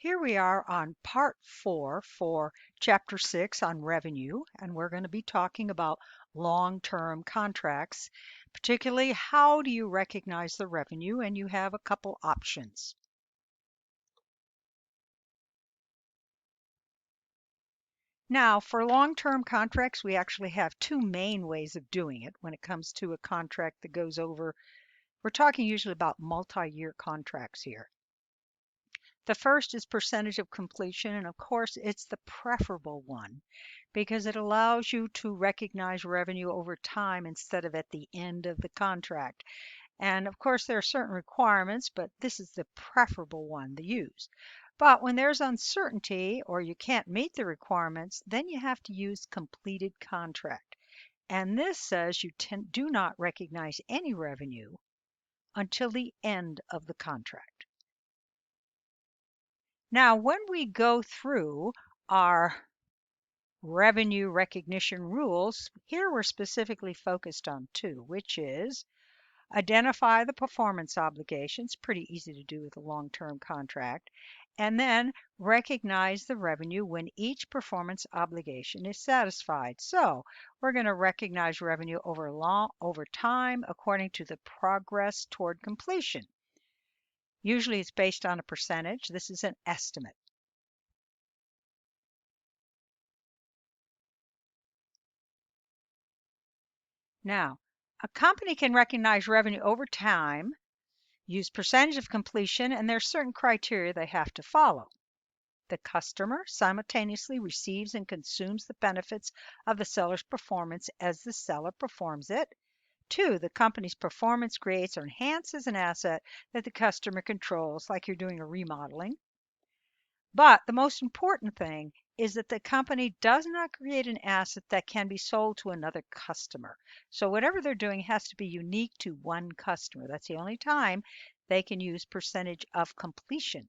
Here we are on part 4 for chapter 6 on revenue, and we're going to be talking about long-term contracts, particularly how do you recognize the revenue, and you have a couple options. Now, for long-term contracts, we actually have two main ways of doing it when it comes to a contract that goes over. We're talking usually about multi-year contracts here. The first is percentage of completion, and of course, it's the preferable one because it allows you to recognize revenue over time instead of at the end of the contract. And of course, there are certain requirements, but this is the preferable one to use. But when there's uncertainty or you can't meet the requirements, then you have to use completed contract. And this says you do not recognize any revenue until the end of the contract. Now, when we go through our revenue recognition rules, here we're specifically focused on two, which is identify the performance obligations, pretty easy to do with a long-term contract, and then recognize the revenue when each performance obligation is satisfied. So we're going to recognize revenue over time according to the progress toward completion. Usually it's based on a percentage. This is an estimate. Now, a company can recognize revenue over time, use percentage of completion, and there's certain criteria they have to follow. The customer simultaneously receives and consumes the benefits of the seller's performance as the seller performs it. 2, the company's performance creates or enhances an asset that the customer controls, like you're doing a remodeling. But the most important thing is that the company does not create an asset that can be sold to another customer. So whatever they're doing has to be unique to one customer. That's the only time they can use percentage of completion.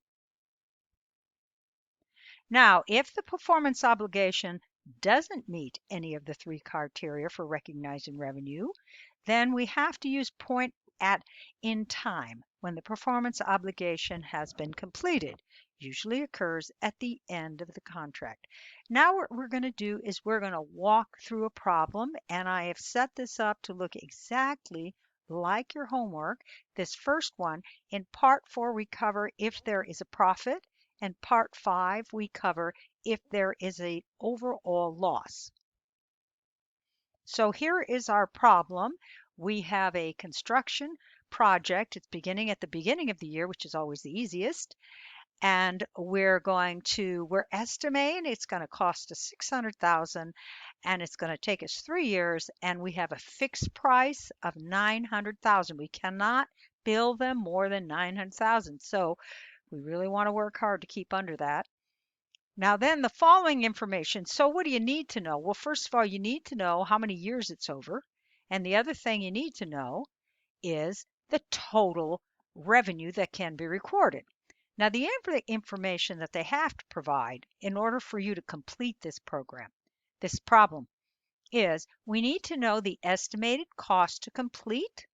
Now, if the performance obligation doesn't meet any of the three criteria for recognizing revenue, then we have to use point in time when the performance obligation has been completed. Usually occurs at the end of the contract. Now what we're going to do is we're going to walk through a problem, and I have set this up to look exactly like your homework. This first one, in part 4, we cover if there is a profit, and part 5, we cover if there is an overall loss. So here is our problem. We have a construction project. It's beginning at the beginning of the year, which is always the easiest. And we're estimating it's going to cost us $600,000, and it's going to take us 3 years, and we have a fixed price of $900,000. We cannot bill them more than $900,000. So we really want to work hard to keep under that. Now then, the following information. So what do you need to know? Well, first of all, you need to know how many years it's over. And the other thing you need to know is the total revenue that can be recorded. Now, the information that they have to provide in order for you to complete this problem, is we need to know the estimated cost to complete.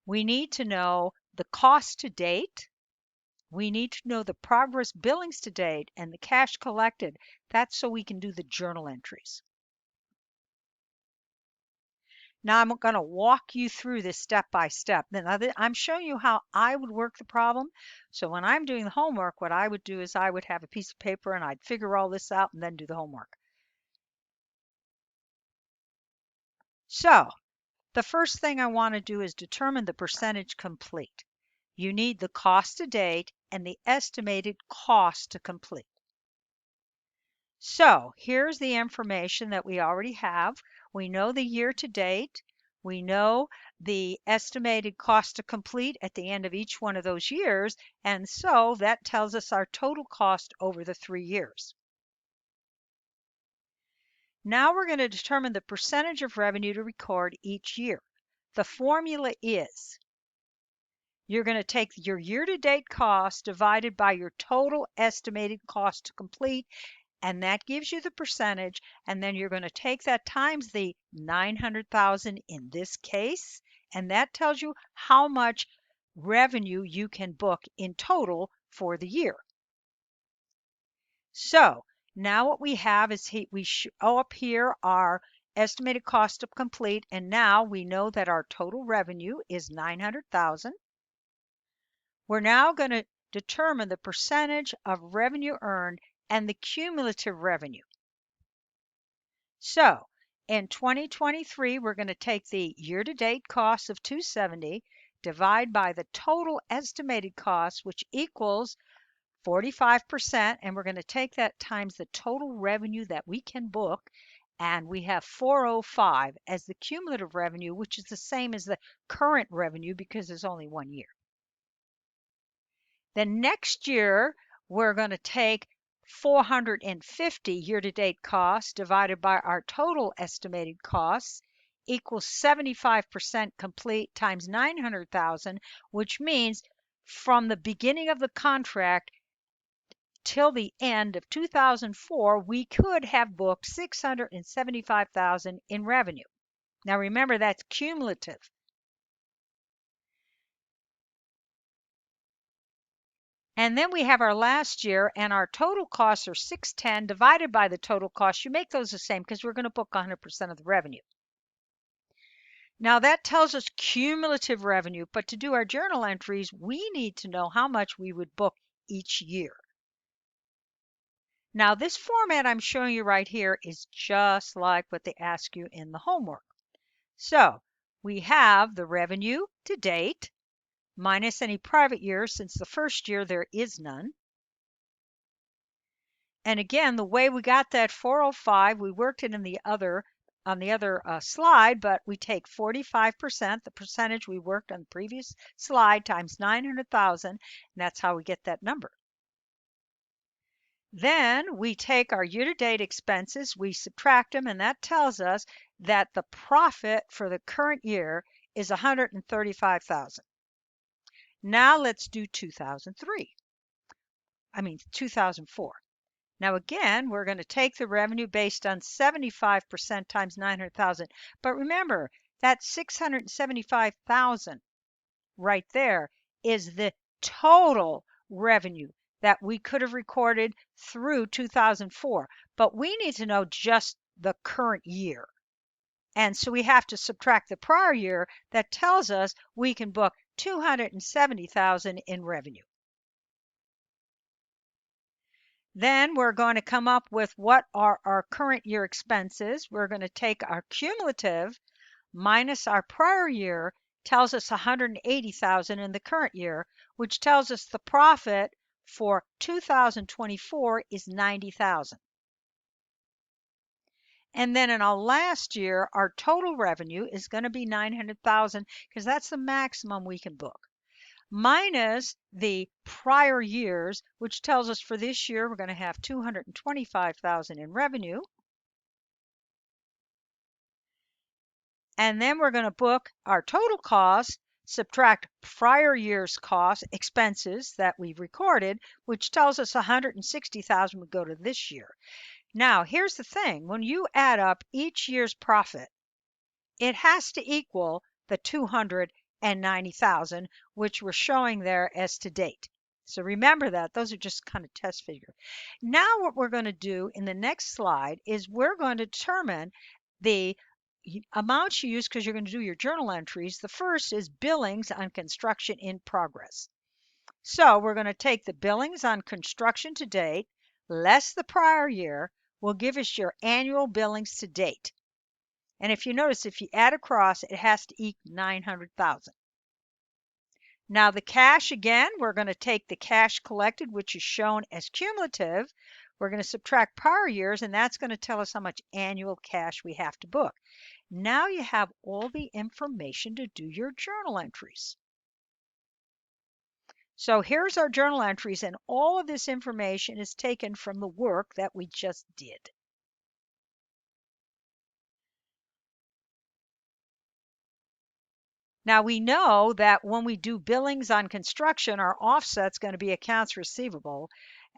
We need to know the cost to date. We need to know the progress billings to date and the cash collected. That's so we can do the journal entries. Now I'm going to walk you through this step by step. Now I'm showing you how I would work the problem. So when I'm doing the homework, what I would do is I would have a piece of paper and I'd figure all this out and then do the homework. So the first thing I want to do is determine the percentage complete. You need the cost to date and the estimated cost to complete. So here's the information that we already have. We know the year to date. We know the estimated cost to complete at the end of each one of those years. And so that tells us our total cost over the 3 years. Now we're going to determine the percentage of revenue to record each year. The formula is you're going to take your year-to-date cost divided by your total estimated cost to complete, and that gives you the percentage, and then you're going to take that times the 900,000 in this case, and that tells you how much revenue you can book in total for the year. So now what we have is we show up here our estimated cost to complete, and now we know that our total revenue is 900,000. We're now going to determine the percentage of revenue earned and the cumulative revenue. So in 2023, we're going to take the year-to-date cost of 270, divide by the total estimated cost, which equals 45%, and we're going to take that times the total revenue that we can book, and we have 405 as the cumulative revenue, which is the same as the current revenue because there's only 1 year. Then next year, we're going to take 450 year-to-date costs divided by our total estimated costs equals 75% complete times 900,000, which means from the beginning of the contract till the end of 2004, we could have booked 675,000 in revenue. Now remember, that's cumulative. And then we have our last year, and our total costs are 610 divided by the total cost. You make those the same because we're going to book 100% of the revenue. Now that tells us cumulative revenue, but to do our journal entries, we need to know how much we would book each year. Now this format I'm showing you right here is just like what they ask you in the homework. So we have the revenue to date minus any private years, since the first year there is none. And again, the way we got that 405, we worked it in the other on the other slide, but we take 45%, the percentage we worked on the previous slide, times 900,000, and that's how we get that number. Then we take our year-to-date expenses, we subtract them, and that tells us that the profit for the current year is 135,000. Now let's do 2004. Now again, we're going to take the revenue based on 75% times 900,000. But remember, that 675,000 right there is the total revenue that we could have recorded through 2004. But we need to know just the current year. And so we have to subtract the prior year. That tells us we can book 270,000 in revenue. Then we're going to come up with what are our current year expenses. We're going to take our cumulative minus our prior year, tells us 180,000 in the current year, which tells us the profit for 2024 is 90,000. And then in our last year, our total revenue is going to be 900,000 because that's the maximum we can book, minus the prior years, which tells us for this year we're going to have 225,000 in revenue. And then we're going to book our total cost, subtract prior year's cost, expenses that we've recorded, which tells us 160,000 would go to this year. Now, here's the thing. When you add up each year's profit, it has to equal the 290,000, which we're showing there as to date. So remember that. Those are just kind of test figures. Now what we're going to do in the next slide is we're going to determine the amounts you use because you're going to do your journal entries. The first is billings on construction in progress. So we're going to take the billings on construction to date less the prior year will give us your annual billings to date. And if you notice, if you add across, it has to equal 900,000. Now the cash, again, we're going to take the cash collected, which is shown as cumulative. We're going to subtract prior years, and that's going to tell us how much annual cash we have to book. Now you have all the information to do your journal entries. So here's our journal entries, and all of this information is taken from the work that we just did. Now we know that when we do billings on construction, our offset's going to be accounts receivable,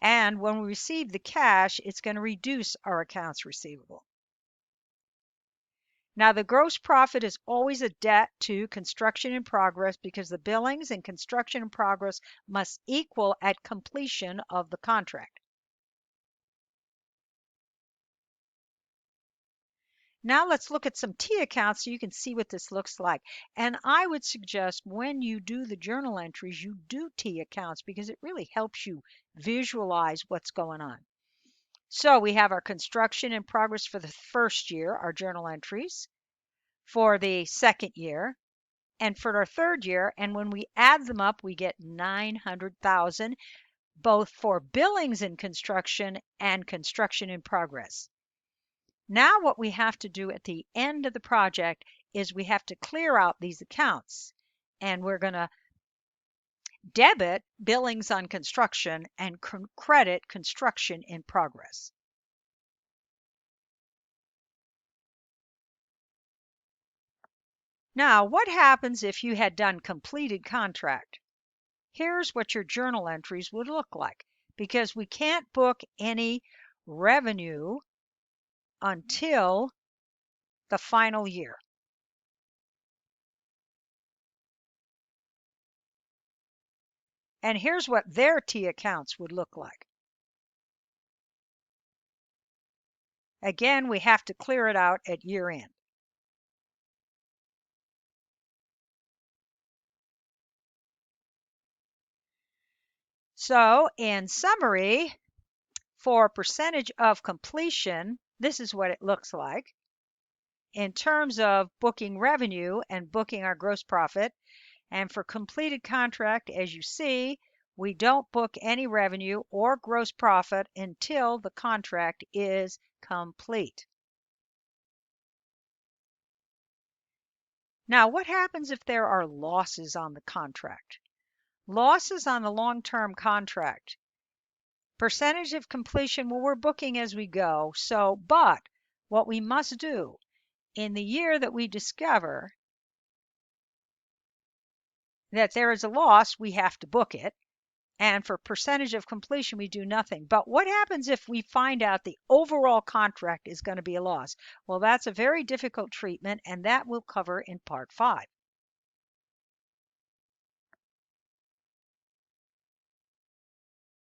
and when we receive the cash, it's going to reduce our accounts receivable. Now, the gross profit is always a debt to construction in progress because the billings and construction in progress must equal at completion of the contract. Now let's look at some T accounts so you can see what this looks like. And I would suggest when you do the journal entries, you do T accounts because it really helps you visualize what's going on. So we have our construction in progress for the first year, our journal entries, for the second year, and for our third year. And when we add them up, we get 900,000, both for billings in construction and construction in progress. Now what we have to do at the end of the project is we have to clear out these accounts, and we're going to debit billings on construction and credit construction in progress. Now, what happens if you had done completed contract? Here's what your journal entries would look like, because we can't book any revenue until the final year. And here's what their T accounts would look like. Again, we have to clear it out at year end. So in summary, for percentage of completion, this is what it looks like. In terms of booking revenue and booking our gross profit, and for completed contract, as you see, we don't book any revenue or gross profit until the contract is complete. Now, what happens if there are losses on the contract? Losses on the long-term contract. Percentage of completion, well, we're booking as we go. But what we must do in the year that we discover that there is a loss, we have to book it. And for percentage of completion, we do nothing. But what happens if we find out the overall contract is going to be a loss? Well, that's a very difficult treatment, and that we'll cover in part 5.